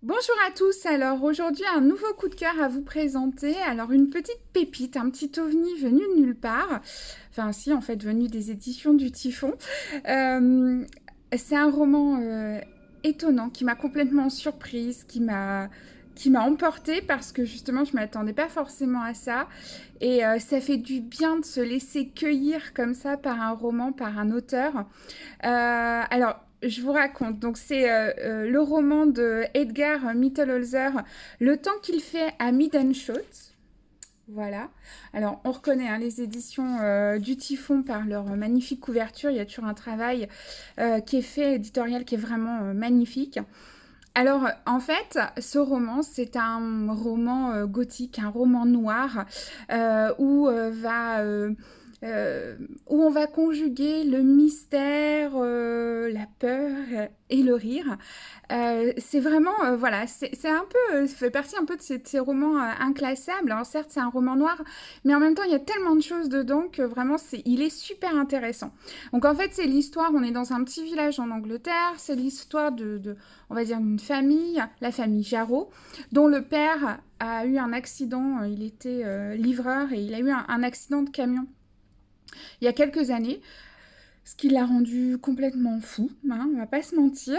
Bonjour à tous, alors aujourd'hui un nouveau coup de cœur à vous présenter, alors une petite pépite, un petit ovni venu de nulle part, enfin si en fait venu des éditions du Typhon. Euh, c'est un roman étonnant qui m'a complètement surprise, qui m'a emportée parce que justement je ne m'attendais pas forcément à ça et ça fait du bien de se laisser cueillir comme ça par un roman, par un auteur. Alors, je vous raconte. Donc, c'est le roman de Edgar Mittelholzer, Le temps qu'il fait à Middenschot. Voilà. Alors, on reconnaît hein, les éditions du Typhon par leur magnifique couverture. Il y a toujours un travail qui est fait, éditorial, qui est vraiment magnifique. Alors, en fait, ce roman, c'est un roman gothique, un roman noir, où on va conjuguer le mystère, la peur et le rire. C'est vraiment, voilà, c'est un peu, ça fait partie un peu de ces romans inclassables. Alors certes, c'est un roman noir, mais en même temps, il y a tellement de choses dedans que vraiment, il est super intéressant. Donc en fait, c'est l'histoire, on est dans un petit village en Angleterre, c'est l'histoire on va dire, d'une famille, la famille Jarreau, dont le père a eu un accident, il était livreur et il a eu un accident de camion il y a quelques années, ce qui l'a rendu complètement fou, hein, on va pas se mentir.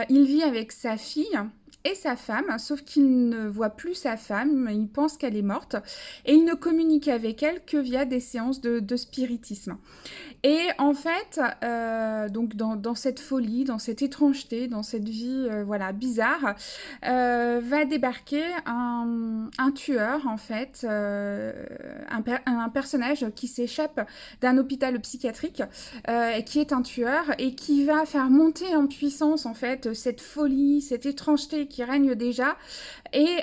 Il vit avec sa fille et sa femme, sauf qu'il ne voit plus sa femme, il pense qu'elle est morte, et il ne communique avec elle que via des séances de spiritisme. Et en fait, donc dans cette folie, dans cette étrangeté, dans cette vie voilà, bizarre, va débarquer un tueur, en fait, un personnage qui s'échappe d'un hôpital psychiatrique, qui est un tueur, et qui va faire monter en puissance, en fait, cette folie, cette étrangeté qui règne déjà. Et...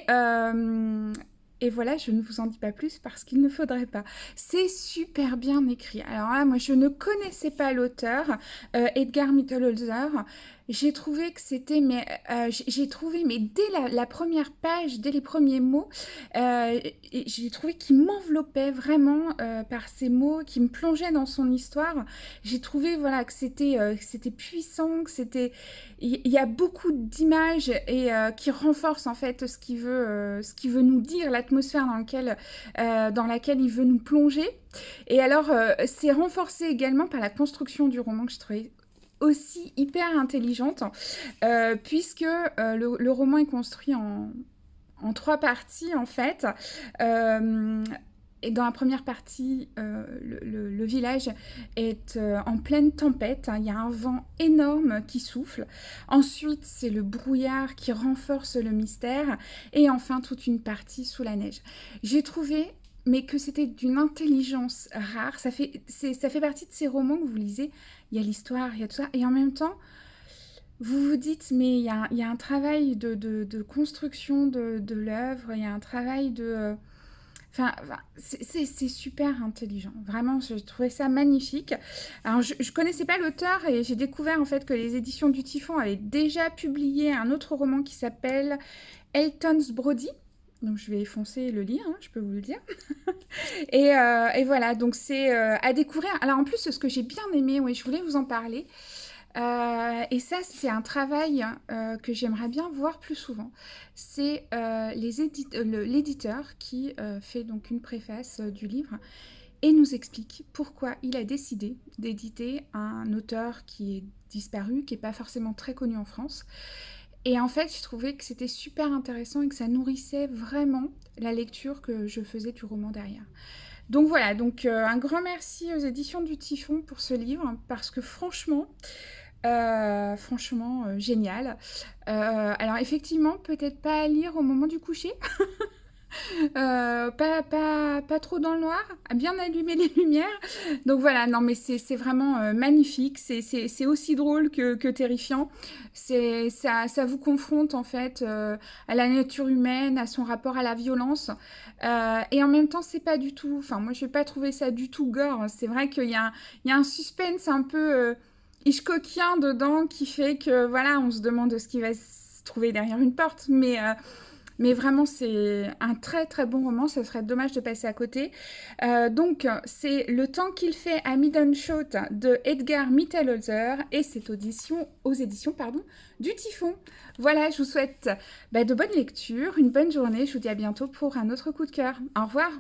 et voilà, je ne vous en dis pas plus parce qu'il ne faudrait pas. C'est super bien écrit. Alors là, moi, je ne connaissais pas l'auteur, Edgar Mittelholzer. J'ai trouvé que c'était, mais j'ai trouvé, mais dès la première page, dès les premiers mots, j'ai trouvé qu'il m'enveloppait vraiment par ces mots, qui me plongeait dans son histoire. J'ai trouvé, voilà, que c'était puissant, que c'était, il y a beaucoup d'images et qui renforcent en fait ce qu'il veut nous dire, l'atmosphère dans laquelle il veut nous plonger. Et alors, c'est renforcé également par la construction du roman que je trouvais aussi hyper intelligente, puisque le roman est construit en trois parties en fait. Euh, et dans la première partie, le village est en pleine tempête. Hein, il y a un vent énorme qui souffle. Ensuite, c'est le brouillard qui renforce le mystère. Et enfin, toute une partie sous la neige. J'ai trouvé mais que c'était d'une intelligence rare. Ça fait partie de ces romans que vous lisez. Il y a l'histoire, il y a tout ça. Et en même temps, vous vous dites, mais il y a un travail de construction de l'œuvre. Il y a un travail de... Enfin, c'est super intelligent. Vraiment, je trouvais ça magnifique. Alors, je ne connaissais pas l'auteur et j'ai découvert en fait que les éditions du Typhon avaient déjà publié un autre roman qui s'appelle Elton's Brody. Donc, je vais foncer le lire, hein, je peux vous le dire. Et voilà, donc c'est à découvrir. Alors, en plus, ce que j'ai bien aimé, oui, je voulais vous en parler. Et ça, c'est un travail que j'aimerais bien voir plus souvent. C'est l'éditeur qui fait donc une préface du livre et nous explique pourquoi il a décidé d'éditer un auteur qui est disparu, qui n'est pas forcément très connu en France. Et en fait, je trouvais que c'était super intéressant et que ça nourrissait vraiment la lecture que je faisais du roman derrière. Donc voilà, donc un grand merci aux éditions du Typhon pour ce livre, parce que franchement, génial. Alors effectivement, peut-être pas à lire au moment du coucher, pas trop dans le noir, à bien allumer les lumières. Donc voilà, non mais c'est vraiment magnifique, c'est aussi drôle que terrifiant. Ça vous confronte en fait à la nature humaine, à son rapport à la violence. Et en même temps, c'est pas du tout, enfin moi je vais pas trouver ça du tout gore. C'est vrai qu'il y a un suspense un peu Hitchcockien dedans qui fait que voilà, on se demande ce qui va se trouver derrière une porte, Mais vraiment, c'est un très très bon roman, ce serait dommage de passer à côté. Donc, c'est Le temps qu'il fait à Middenschot de Edgar Mittelholzer et c'est aux éditions pardon, du Typhon. Voilà, je vous souhaite de bonnes lectures, une bonne journée. Je vous dis à bientôt pour un autre coup de cœur. Au revoir.